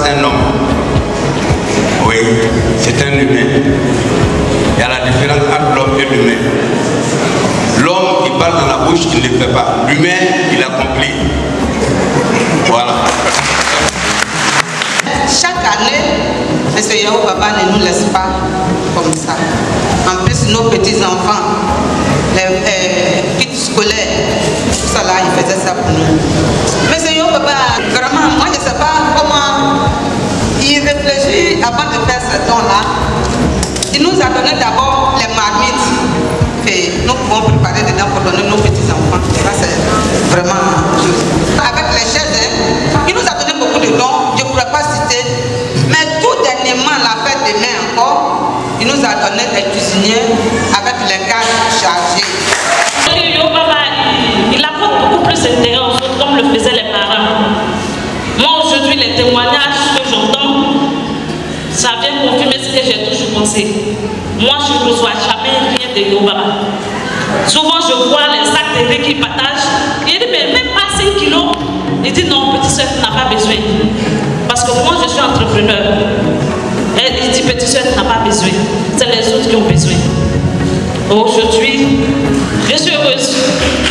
c'est un homme. Oui, c'est un humain. Il y a la différence entre l'homme et l'humain. L'homme, il parle dans la bouche, il ne le fait pas. L'humain, il accomplit. Voilà. Chaque année, M. Yao Baba ne nous laisse pas comme ça. En plus, nos petits-enfants, les kits scolaires, tout ça là, il faisait ça pour nous. M. Yao Baba, vraiment, moi je ne sais pas comment il réfléchit avant de faire ce don-là. Il nous a donné d'abord les marmites que nous pouvons préparer dedans pour donner nos petits-enfants. Ça, c'est vraiment juste. Avec les chaises, il nous a donné beaucoup de dons. Je ne pourrais pas citer. Mais tout dernièrement, la fête des mères encore, il nous a donné des cuisiniers avec les cages chargées. Il apporte beaucoup plus d'intérêt aux autres comme le faisaient les parents. Moi aujourd'hui, les témoignages que j'entends, ça vient confirmer ce que j'ai toujours pensé. Moi je ne reçois jamais rien de Yao Baba. Souvent je vois les sacs de riz qu'il partage. Il dit mais même pas 5 kilos. Il dit non, petite soeur, tu n'as pas besoin. Parce que moi je suis entrepreneur. Et il dit petite soeur, tu n'as pas besoin. C'est les autres qui ont besoin. Aujourd'hui, je suis heureuse.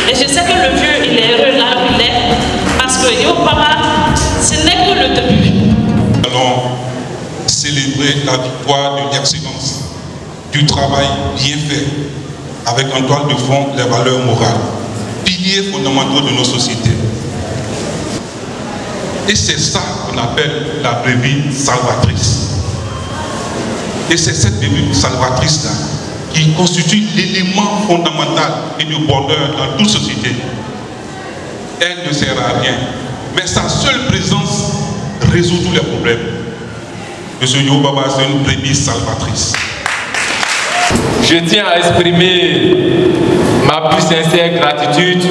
Et je sais que le vieux, il est heureux là où il est. Parce que Yao Baba, ce n'est que le début. Allons célébrer la victoire de l'excellence, du travail bien fait, avec en toile de fond les valeurs morales, piliers fondamentaux de nos sociétés. Et c'est ça qu'on appelle la brebis salvatrice. Et c'est cette brebis salvatrice-là qui constitue l'élément fondamental et de bonheur dans toute société. Elle ne sert à rien, mais sa seule présence résout tous les problèmes. Monsieur Yao Baba, c'est une brebis salvatrice. Je tiens à exprimer ma plus sincère gratitude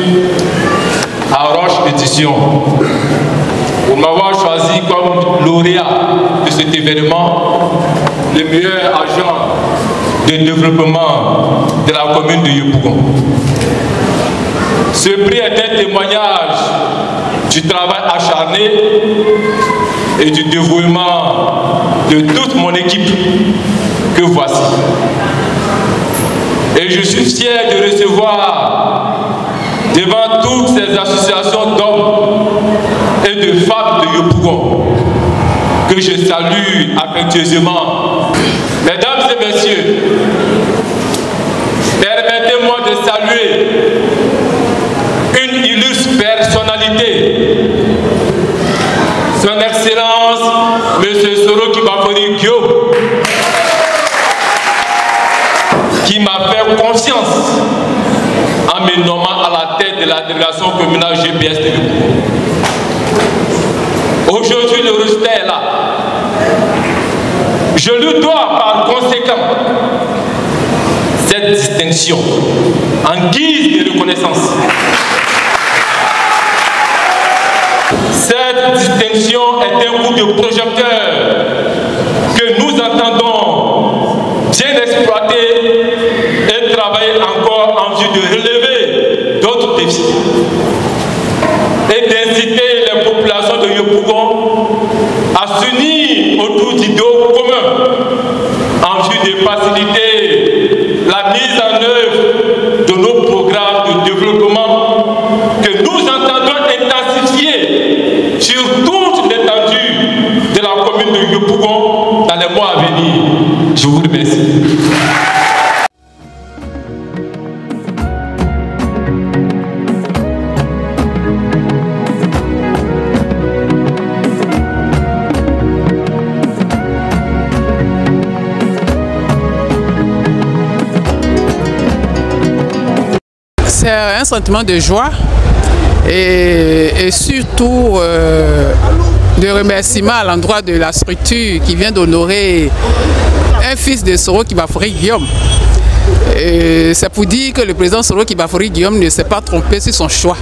à Roche Édition pour m'avoir choisi comme lauréat de cet événement, le meilleur agent de développement de la commune de Yopougon. Ce prix est un témoignage du travail acharné et du dévouement de toute mon équipe que voici. Et je suis fier de recevoir devant toutes ces associations d'hommes et de femmes de Yopougon que je salue affectueusement. Mesdames et messieurs, permettez-moi de saluer une illustre personnalité, son Excellence, M. Soroki Bafori Guillaume, qui m'a fait confiance en me nommant à la tête de la délégation communale GPS de Yopougon. Aujourd'hui, le résultat est là. Je lui dois par conséquent cette distinction en guise de reconnaissance. Cette distinction est un coup de projecteur que nous entendons bien exploiter et travailler encore en vue de relever d'autres défis et d'inciter les populations de Yopougon à s'unir autour d'idéaux communs en vue de faciliter la mise en œuvre de nos programmes de développement que nous entendons intensifier sur toute l'étendue de la commune de Yopougon dans les mois à venir. Je vous remercie. C'est un sentiment de joie et surtout de remerciement à l'endroit de la structure qui vient d'honorer un fils de Soroki Bafori Guillaume. C'est pour dire que le président Soroki Bafori Guillaume ne s'est pas trompé sur son choix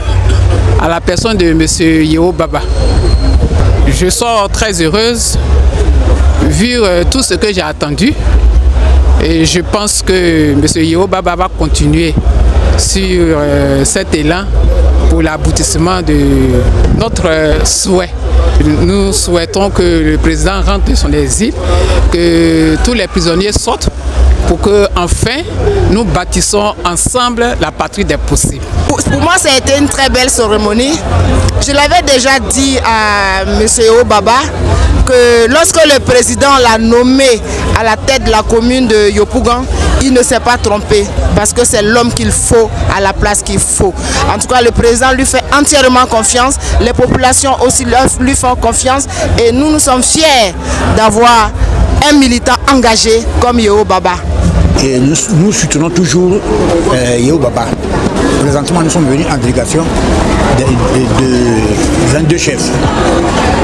à la personne de M. Yao Baba. Je sors très heureuse vu tout ce que j'ai attendu et je pense que M. Yao Baba va continuer sur cet élan pour l'aboutissement de notre souhait. Nous souhaitons que le président rentre de son exil, que tous les prisonniers sortent pour que enfin nous bâtissons ensemble la patrie des possibles. Pour moi, ça a été une très belle cérémonie. Je l'avais déjà dit à M. Obaba que lorsque le président l'a nommé à la tête de la commune de Yopougon, il ne s'est pas trompé parce que c'est l'homme qu'il faut à la place qu'il faut. En tout cas, le président lui fait entièrement confiance, les populations aussi lui font confiance et nous sommes fiers d'avoir un militant engagé comme Yeo Baba. Et nous soutenons toujours Yeo Baba. Présentement, nous sommes venus en délégation de 22 chefs.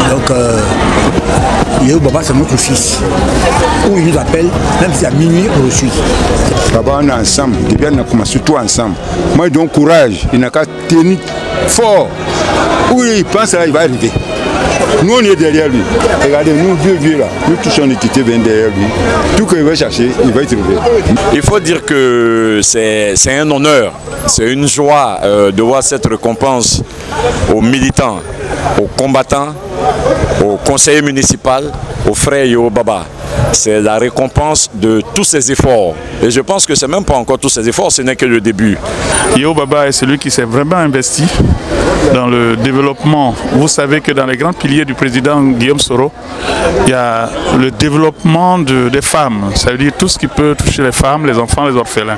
Donc, Yeo Baba, c'est notre fils. Où il nous appelle, même si à minuit, on le suit. Baba, on est ensemble, on commence surtout ensemble. Moi, il donne courage, il n'a qu'à tenir fort. Où il pense là, il va arriver. Nous, on est derrière lui. Regardez, nous, deux vieux là, nous tous on est quittés derrière lui. Tout qu'il va chercher, il va y trouver. Il faut dire que c'est un honneur, c'est une joie de voir cette récompense aux militants, aux combattants, aux conseillers municipaux, aux frères Yeo Baba. C'est la récompense de tous ces efforts. Et je pense que ce n'est même pas encore tous ces efforts, ce n'est que le début. Yeo Baba est celui qui s'est vraiment investi dans le développement. Vous savez que dans les grands piliers du président Guillaume Soro, il y a le développement des femmes. Ça veut dire tout ce qui peut toucher les femmes, les enfants, les orphelins.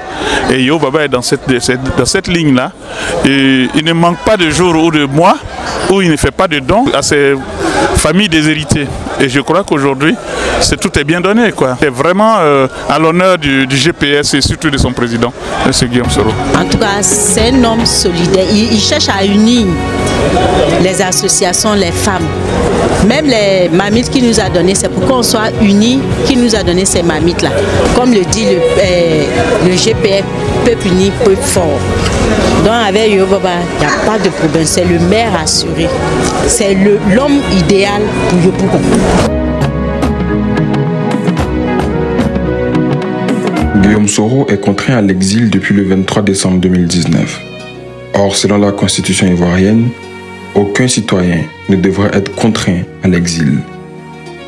Et Yeo Baba est dans cette ligne-là. Et il ne manque pas de jours ou de mois où il ne fait pas de dons à ses familles déshéritées. Et je crois qu'aujourd'hui, tout est bien donné, quoi. C'est vraiment à l'honneur du GPS et surtout de son président, M. Guillaume Soro. En tout cas, c'est un homme solidaire. Il cherche à unir les associations, les femmes. Même les mamites qu'il nous a données, c'est pour qu'on soit unis qu'il nous a donné ces mamites-là. Comme le dit le GPS, peuple uni, peuple fort. Donc avec Yeo Baba, il n'y a pas de problème. C'est le maire assuré. C'est l'homme idéal pour Yopougon. Guillaume Soro est contraint à l'exil depuis le 23 décembre 2019. Or, selon la constitution ivoirienne, aucun citoyen ne devrait être contraint à l'exil.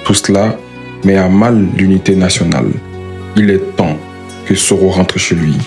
Tout cela met à mal l'unité nationale. Il est temps que Soro rentre chez lui.